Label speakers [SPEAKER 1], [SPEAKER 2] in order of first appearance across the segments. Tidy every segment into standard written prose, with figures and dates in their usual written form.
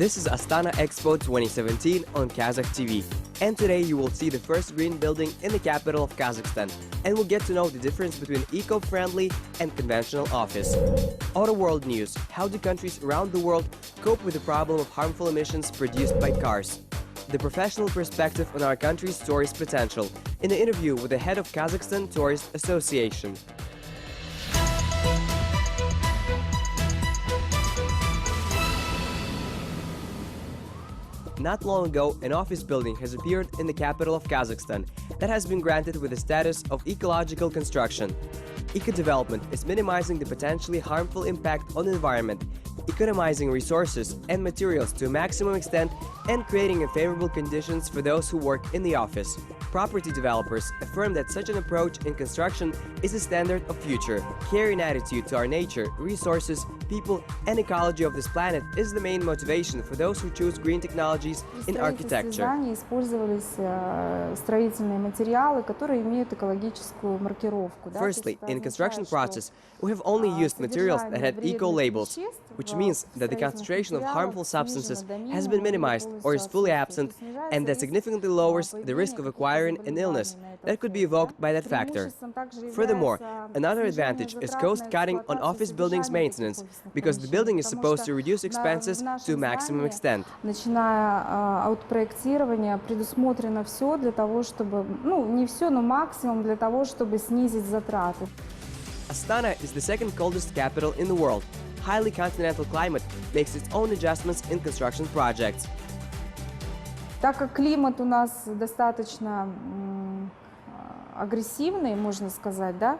[SPEAKER 1] This is Astana EXPO 2017 on Kazakh TV. And today you will see the first green building in the capital of Kazakhstan, and we'll get to know the difference between eco-friendly and conventional office. Auto World News: how do countries around the world cope with the problem of harmful emissions produced by cars? The professional perspective on our country's tourist potential in an interview with the head of Kazakhstan Tourist Association. Not long ago, an office building has appeared in the capital of Kazakhstan that has been granted with the status of ecological construction. Eco-development is minimizing the potentially harmful impact on the environment, economizing resources and materials to a maximum extent, and creating favorable conditions for those who work in the office. Property developers affirm that such an approach in construction is a standard of future. Caring attitude to our nature, resources, people, and ecology of this planet is the main motivation for those who choose green technologies in architecture. Firstly, in the construction process, we have only used materials that had eco-labels, which means that the concentration of harmful substances has been minimized or is fully absent, and that significantly lowers the risk of acquiring an illness that could be evoked by that factor. Furthermore, another advantage is cost-cutting on office buildings maintenance, because the building is supposed to reduce expenses to a maximum extent. Astana is the second coldest capital in the world. Highly continental climate makes its own adjustments in construction projects.
[SPEAKER 2] Так как климат у нас достаточно агрессивный, можно сказать, да,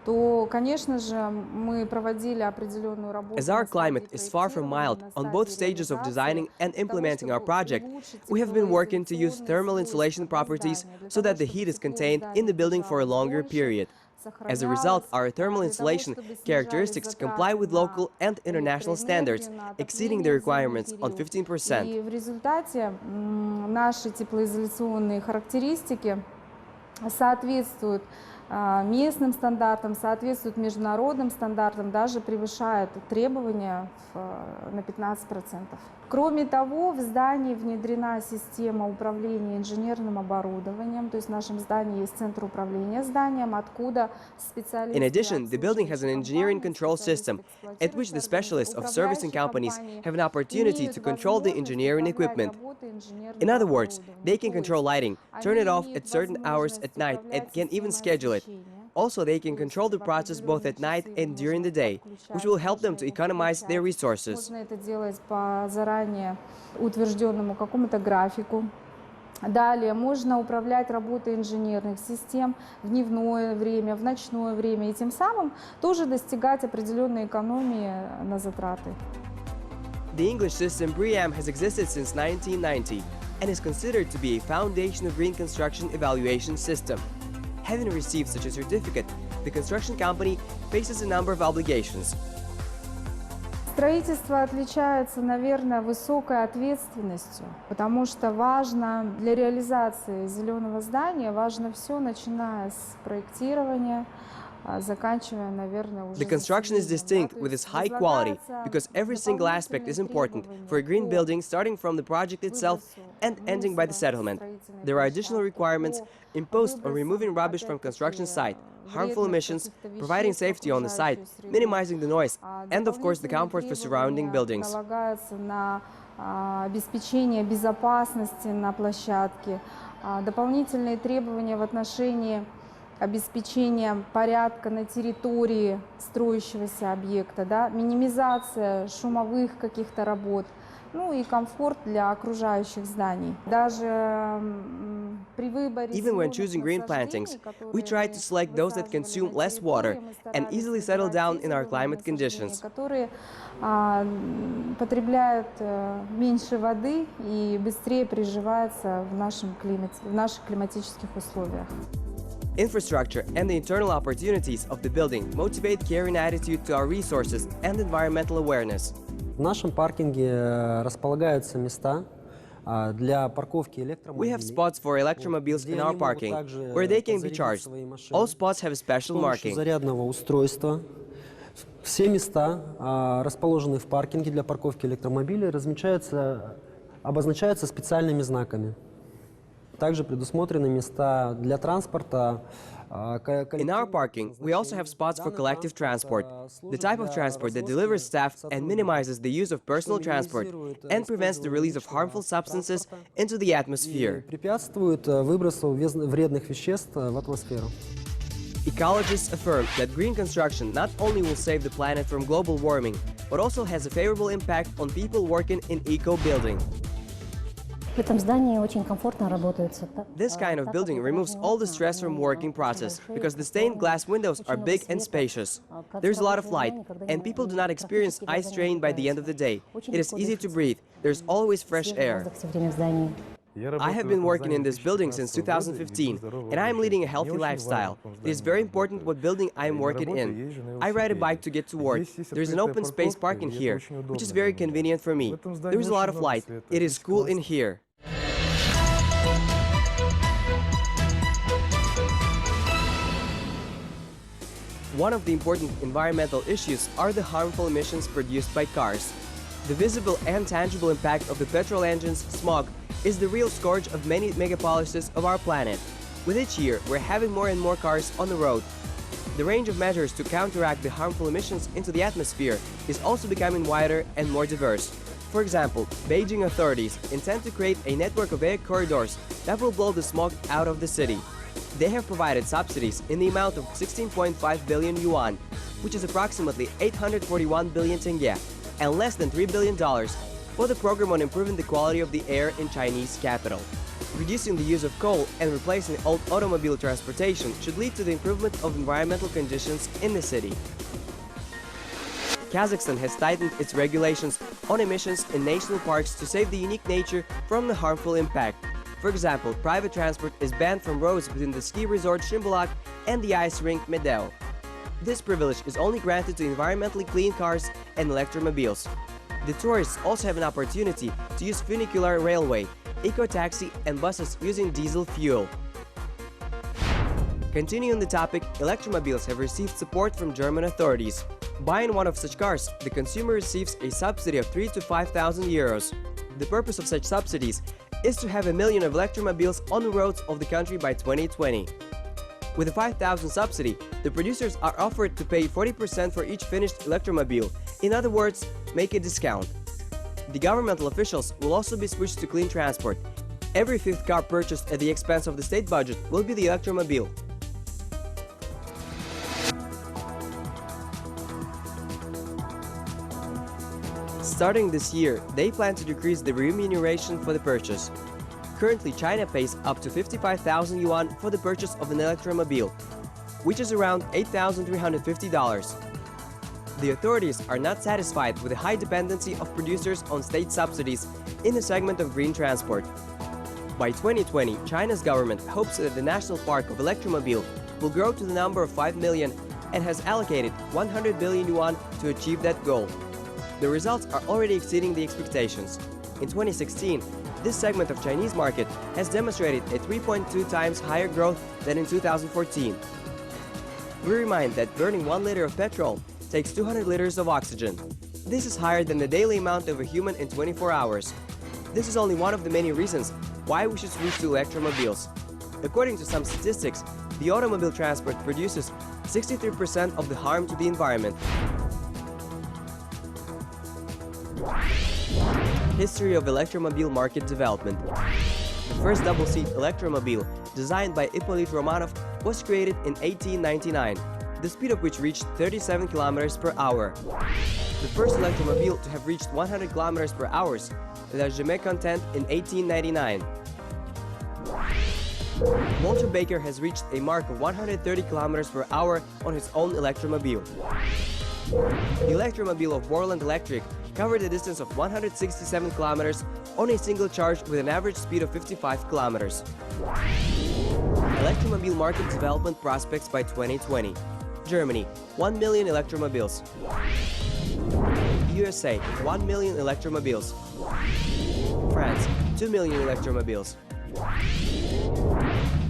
[SPEAKER 2] то, конечно же, мы проводили определенную работу.
[SPEAKER 1] As our climate is far from mild on both stages of designing and implementing our project, we have been working to use thermal insulation properties so that the heat is contained in the building for a longer period. As a result, our thermal insulation characteristics comply with local and international standards, exceeding the requirements on 15%.
[SPEAKER 2] И в результате наши теплоизоляционные характеристики соответствуют местным стандартам, соответствуют международным стандартам, даже превышают требования на 15%. Кроме того, в здании внедрена система управления инженерным оборудованием, то есть в нашем здании есть центр управления зданием, откуда специалисты...
[SPEAKER 1] In addition, the building has an engineering control system, at which the specialists of servicing companies have an opportunity to control the engineering equipment. In other words, they can control lighting, turn it off at certain hours at night, and can even schedule it. Also, they can control the process both at night and during the day, which will help them to economize their resources.
[SPEAKER 2] Можно это делать по заранее утвержденному какому-то графику. Далее можно управлять работой инженерных систем в дневное время, в ночное время, и тем самым тоже достигать определенной экономии на затраты.
[SPEAKER 1] The English system BREEAM has existed since 1990 and is considered to be a foundation of green construction evaluation system. Having received such a certificate, the construction company faces a number of obligations.
[SPEAKER 2] Строительство отличается, наверное, высокой ответственностью, потому что важно для реализации зеленого здания, важно все, начиная с проектирования, заканчивая, наверное, уже...
[SPEAKER 1] The construction is distinct with its high quality because every single aspect is important for a green building, starting from the project itself and ending by the settlement. There are additional requirements imposed on removing rubbish from construction site, harmful emissions, providing safety on the site, minimizing the noise, and of course the comfort for surrounding buildings.
[SPEAKER 2] Обеспечение безопасности на площадке, дополнительные требования в отношении обеспечения порядка на территории строящегося объекта, да, минимизация шумовых каких-то работ, ну и комфорт для окружающих зданий. Даже при выборе...
[SPEAKER 1] Even when choosing green plantings, we try to select those that consume less water and easily settle down in our climate conditions.
[SPEAKER 2] Которые потребляют меньше воды и быстрее приживаются в нашем климате, в наших климатических условиях.
[SPEAKER 1] Infrastructure and the internal opportunities of the building motivate caring attitude to our resources and environmental awareness.
[SPEAKER 3] В нашем паркинге располагаются места для парковки электромобилей.
[SPEAKER 1] We have spots for electromobiles in our parking, where they can be charged. All spots have a special marking.
[SPEAKER 3] Зарядного устройства Все места, расположенные в паркинге для парковки электромобилей, обозначаются специальными знаками. Также предусмотрены места для транспорта.
[SPEAKER 1] In our parking, we also have spots for collective transport, the type of transport that delivers staff and minimizes the use of personal transport and prevents the release of harmful substances into the atmosphere.
[SPEAKER 3] Препятствует выбросу вредных веществ в атмосферу.
[SPEAKER 1] Ecologists affirm that green construction not only will save the planet from global warming, but also has a favorable impact on people working in eco-building.
[SPEAKER 4] В этом здании очень комфортно работается.
[SPEAKER 1] This kind of building removes all the stress from working process, because the stained glass windows are big and spacious. There's a lot of light, and people do not experience eye strain by the end of the day. It is easy to breathe. There's always fresh air. I have been working in this building since 2015, and I am leading a healthy lifestyle. It is very important what building I am working in. I ride a bike to get to work. There is an open space parking here, which is very convenient for me. There is a lot of light. It is cool in here. One of the important environmental issues are the harmful emissions produced by cars. The visible and tangible impact of the petrol engine's smog is the real scourge of many megapolises of our planet. With each year, we're having more and more cars on the road. The range of measures to counteract the harmful emissions into the atmosphere is also becoming wider and more diverse. For example, Beijing authorities intend to create a network of air corridors that will blow the smog out of the city. They have provided subsidies in the amount of 16.5 billion yuan, which is approximately 841 billion tenge, and less than $3 billion for the program on improving the quality of the air in Chinese capital. Reducing the use of coal and replacing old automobile transportation should lead to the improvement of environmental conditions in the city. Kazakhstan has tightened its regulations on emissions in national parks to save the unique nature from the harmful impact. For example, private transport is banned from roads between the ski resort Shimbulak and the ice rink Medeo. This privilege is only granted to environmentally clean cars and electromobiles. The tourists also have an opportunity to use funicular railway, eco-taxi and buses using diesel fuel. Continuing the topic, electromobiles have received support from German authorities. Buying one of such cars, the consumer receives a subsidy of 3,000 to 5,000 euros. The purpose of such subsidies is to have 1 million of electromobiles on the roads of the country by 2020. With a 5,000 subsidy, the producers are offered to pay 40% for each finished electromobile. In other words, make a discount. The governmental officials will also be switched to clean transport. Every fifth car purchased at the expense of the state budget will be the electromobile. Starting this year, they plan to decrease the remuneration for the purchase. Currently, China pays up to 55,000 yuan for the purchase of an electromobile, which is around $8,350. The authorities are not satisfied with the high dependency of producers on state subsidies in the segment of green transport. By 2020, China's government hopes that the national park of electromobile will grow to the number of 5 million and has allocated 100 billion yuan to achieve that goal. The results are already exceeding the expectations. In 2016, this segment of Chinese market has demonstrated a 3.2 times higher growth than in 2014. We remind that burning 1 liter of petrol takes 200 liters of oxygen. This is higher than the daily amount of a human in 24 hours. This is only one of the many reasons why we should switch to electromobiles. According to some statistics, the automobile transport produces 63% of the harm to the environment. History of electromobile market development. The first double-seat electromobile, designed by Ippolit Romanov, was created in 1899, the speed of which reached 37 km per hour. The first electromobile to have reached 100 km per hour, the Jibek content in 1899. Walter Baker has reached a mark of 130 km per hour on his own electromobile. The electromobile of Borland Electric covered a distance of 167 kilometers on a single charge with an average speed of 55 kilometers. Electromobile market development prospects by 2020. Germany, 1 million electromobiles. USA, 1 million electromobiles. France, 2 million electromobiles.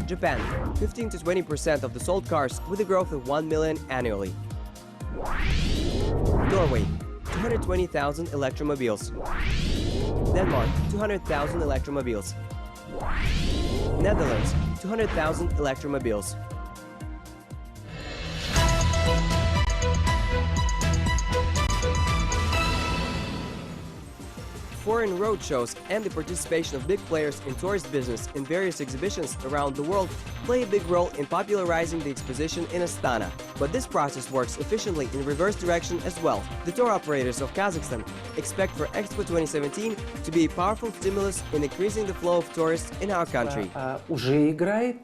[SPEAKER 1] Japan, 15 to 20% of the sold cars with a growth of 1 million annually. Norway, 220,000 electromobiles. Denmark, 200,000 electromobiles. Netherlands, 200,000 electromobiles. Foreign road shows and the participation of big players in tourist business in various exhibitions around the world play a big role in popularizing the exposition in Astana. But this process works efficiently in reverse direction as well. The tour operators of Kazakhstan expect for EXPO 2017 to be a powerful stimulus in increasing the flow of tourists in our country.
[SPEAKER 5] Уже играет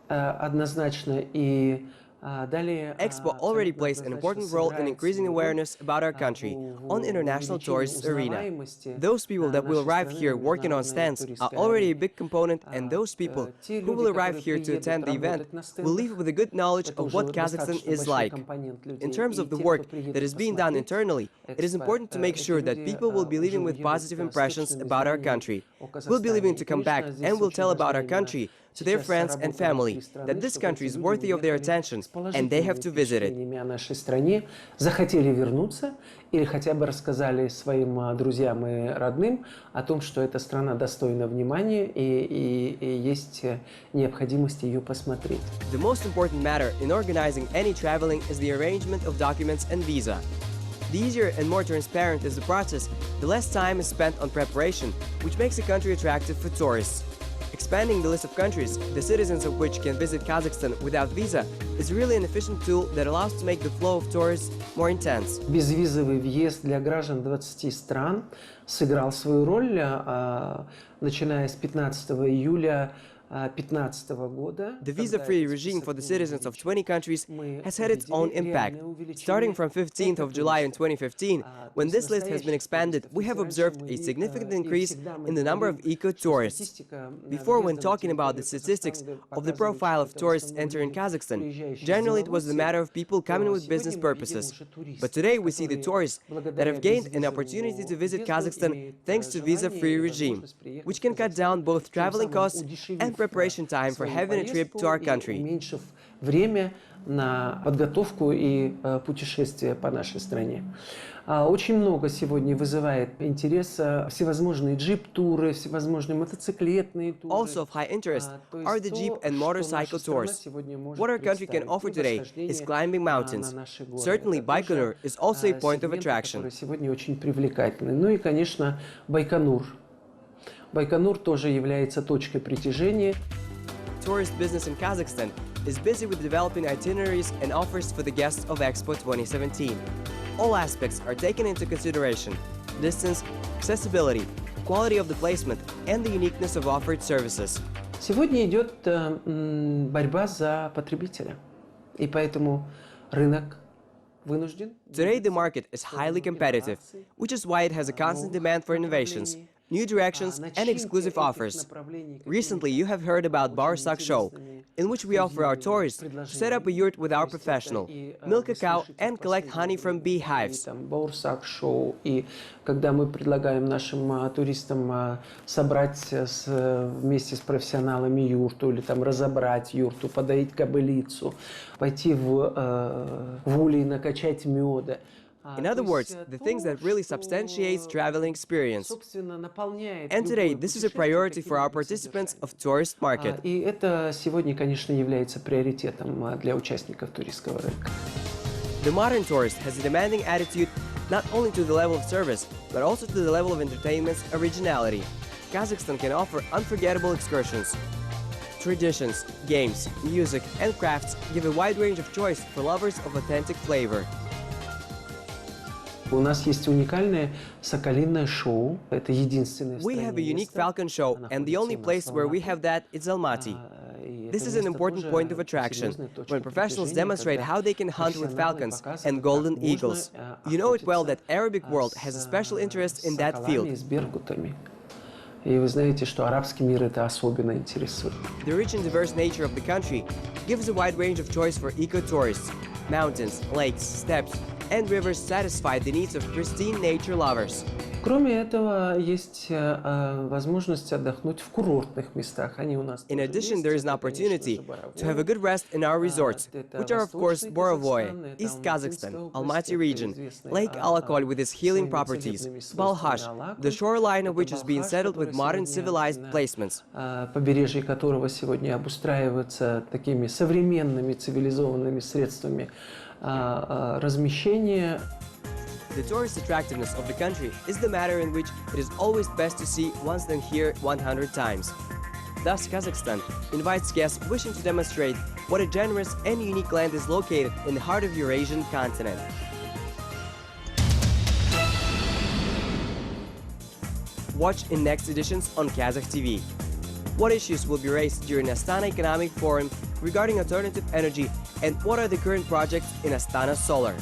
[SPEAKER 5] однозначно и
[SPEAKER 1] EXPO already plays an important role in increasing awareness about our country on international tourist arena. Those people that will arrive here working on stands are already a big component, and those people who will arrive here to attend the event will leave with a good knowledge of what Kazakhstan is like. In terms of the work that is being done internally, it is important to make sure that people will be leaving with positive impressions about our country, will be leaving to come back and will tell about our country to their friends and family, that this country is worthy of their attention and they have to visit it.
[SPEAKER 5] Нашей стране захотели вернуться или хотя бы рассказали своим друзьям и родным о том, что эта страна достойна внимания и есть необходимость ее посмотреть.
[SPEAKER 1] The most important matter in organizing any traveling is the arrangement of documents and visa. The easier and more transparent is the process, the less time is spent on preparation, which makes a country attractive for tourists. Expanding the list of countries, the citizens of which can visit Kazakhstan without visa, is really an efficient tool that allows to make the flow of tourists more intense.
[SPEAKER 5] Безвизовый въезд для граждан 20 стран сыграл свою роль, начиная с 15 июля 2015 года.
[SPEAKER 1] The visa-free regime for the citizens of 20 countries has had its own impact. Starting from 15th of July in 2015, when this list has been expanded, we have observed a significant increase in the number of eco-tourists. Before, when talking about the statistics of the profile of tourists entering Kazakhstan, generally it was the matter of people coming with business purposes. But today we see the tourists that have gained an opportunity to visit Kazakhstan thanks to visa-free regime, which can cut down both traveling costs and preparation time for having a trip to our country.
[SPEAKER 5] Уменьшив время на подготовку и путешествие по нашей стране. Очень много сегодня вызывает интерес всевозможные джип-туры, всевозможные мотоциклетные туры.
[SPEAKER 1] Also of high interest are the jeep and motorcycle tours. What our country can offer today is climbing mountains. Certainly, Baikonur is also a point of attraction.
[SPEAKER 5] Сегодня очень привлекательный. Ну и, конечно, Байконур. Байконур тоже является точкой притяжения.
[SPEAKER 1] Tourist business in Kazakhstan is busy with developing itineraries and offers for the guests of EXPO 2017. All aspects are taken into consideration: distance, accessibility, quality of the placement, and the uniqueness of offered services.
[SPEAKER 5] Сегодня идет борьба за потребителя, и поэтому рынок вынужден.
[SPEAKER 1] Today the market is highly competitive, which is why it has a constant demand for innovations, new directions, and exclusive offers. Recently, you have heard about Barsak Show, in which we offer our tourists to set up a yurt with our professional, milk a cow, and collect honey from beehives.
[SPEAKER 5] Barsak Show, и когда мы предлагаем нашим туристам собрать вместе с профессионалами юрту или там разобрать юрту, подоить кобылицу, пойти в улей накачать меда.
[SPEAKER 1] In other words, the things that really substantiates traveling experience. And today, this is a priority for our participants of tourist market.
[SPEAKER 5] И это сегодня, конечно, является приоритетом для участников туристского рынка.
[SPEAKER 1] The modern tourist has a demanding attitude not only to the level of service, but also to the level of entertainment's originality. Kazakhstan can offer unforgettable excursions. Traditions, games, music, and crafts give a wide range of choice for lovers of authentic flavor.
[SPEAKER 5] У нас есть уникальное соколиное шоу. Это единственное в
[SPEAKER 1] We
[SPEAKER 5] стране
[SPEAKER 1] have a unique
[SPEAKER 5] место.
[SPEAKER 1] falcon show, and the only place where we have that is Almaty. This is an important point of attraction, when professionals demonstrate how they can hunt with falcons and golden eagles. You know it well that Arabic world has a special interest in that field.
[SPEAKER 5] С беркутами. И вы знаете, что арабский мир это особенно интересует.
[SPEAKER 1] The rich and diverse nature of the country gives a wide range of choice for eco-tourists. Mountains, lakes, steppes, and rivers satisfy the needs of pristine nature lovers.
[SPEAKER 5] Кроме этого, есть возможность отдохнуть в курортных местах. Они у нас
[SPEAKER 1] In
[SPEAKER 5] тоже
[SPEAKER 1] addition,
[SPEAKER 5] есть.
[SPEAKER 1] there is an
[SPEAKER 5] Это,
[SPEAKER 1] opportunity
[SPEAKER 5] конечно,
[SPEAKER 1] to have a good rest in our resorts,
[SPEAKER 5] это
[SPEAKER 1] which are of course
[SPEAKER 5] Восточный
[SPEAKER 1] Borovoy,
[SPEAKER 5] Казахстан,
[SPEAKER 1] East
[SPEAKER 5] это
[SPEAKER 1] Kazakhstan,
[SPEAKER 5] Алматинская
[SPEAKER 1] Almaty
[SPEAKER 5] область,
[SPEAKER 1] region,
[SPEAKER 5] это известный,
[SPEAKER 1] Lake Alakol with its healing
[SPEAKER 5] своими
[SPEAKER 1] properties,
[SPEAKER 5] целебными свойствами
[SPEAKER 1] Balkhash,
[SPEAKER 5] Алаколь.
[SPEAKER 1] the shoreline of
[SPEAKER 5] Это
[SPEAKER 1] which is being
[SPEAKER 5] Балхаш,
[SPEAKER 1] settled with
[SPEAKER 5] который
[SPEAKER 1] modern
[SPEAKER 5] сегодня
[SPEAKER 1] civilized
[SPEAKER 5] на,
[SPEAKER 1] placements.
[SPEAKER 5] побережье которого сегодня обустраивается такими современными цивилизованными средствами размещения.
[SPEAKER 1] The tourist attractiveness of the country is the matter in which it is always best to see once than hear 100 times. Thus, Kazakhstan invites guests wishing to demonstrate what a generous and unique land is located in the heart of Eurasian continent. Watch in next editions on Kazakh TV. What issues will be raised during Astana Economic Forum regarding alternative energy, and what are the current projects in Astana Solar?